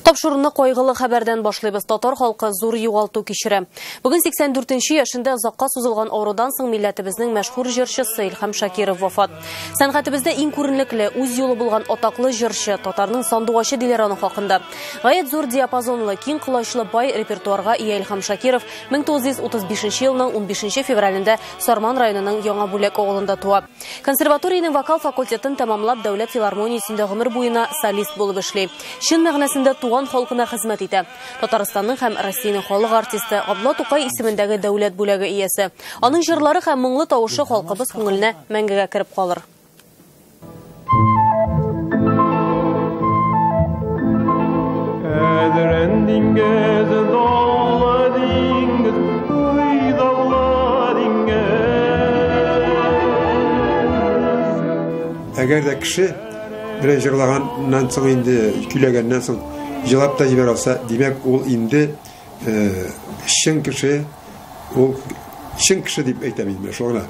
Тапшыруны кайгылы хәбәрдән башлыйбыз. Татар халкы зур югалту кичерә. Бүген 84-нче яшендә озакка сузылган авырудан соң милләтебезнең мәшһүр җырчысы Илһам Шакиров вафат. Сәнгатебездә иң күренекле, үз юлы булган атаклы җырчы, татарның сандугачы диләр аның хакында. Гаять зур диапазонлы, киң колачлы бай репертуарга ия Илһам Шакиров 1935 елның 15 февралендә Сарман районының Яңа Бүләк авылында туа. Консерваториянең вокал факультетын тәмамлап, Дәүләт филармониясендә гомер буена солист булып эшли. Чын мәгънәсендә туган халкына хезмәт итә. Татарстанның һәм Россиянең халык артисты Габдулла Тукай исемендәге дәүләт бүләге иясе. Аның җырлары һәм моңлы тавышы халкыбыз күңеленә мәңгегә кереп калыр. Әгәр дә кеше берәй җырлаганнан соң инде көйләгәннән соң җылап та җибәрә алса, димәк ул инде чын кеше, ул чын кеше дип әйтәм инде шуңа.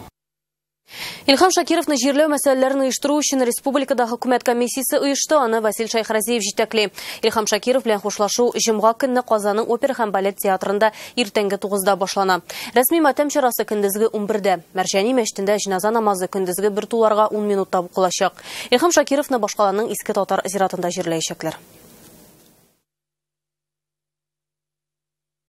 Илһам Шакировны җирләү мәсьәләләрен оештыру өчен республикада хөкүмәт комиссиясе оешты, аны Васил Шайхразиев җитәкли. Илһам Шакиров белән хушлашу җомга көнне Казанның опера һәм балет театрында иртәнге 9-да башлана. Рәсми матәм чарасы көндезге 11-дә. Мәрҗани мәчетендә җиназа намазы көндезге 1 туларга 10 минутта укылачак. Илһам Шакировны башкаланың иске татар зиратында җирләячәкләр.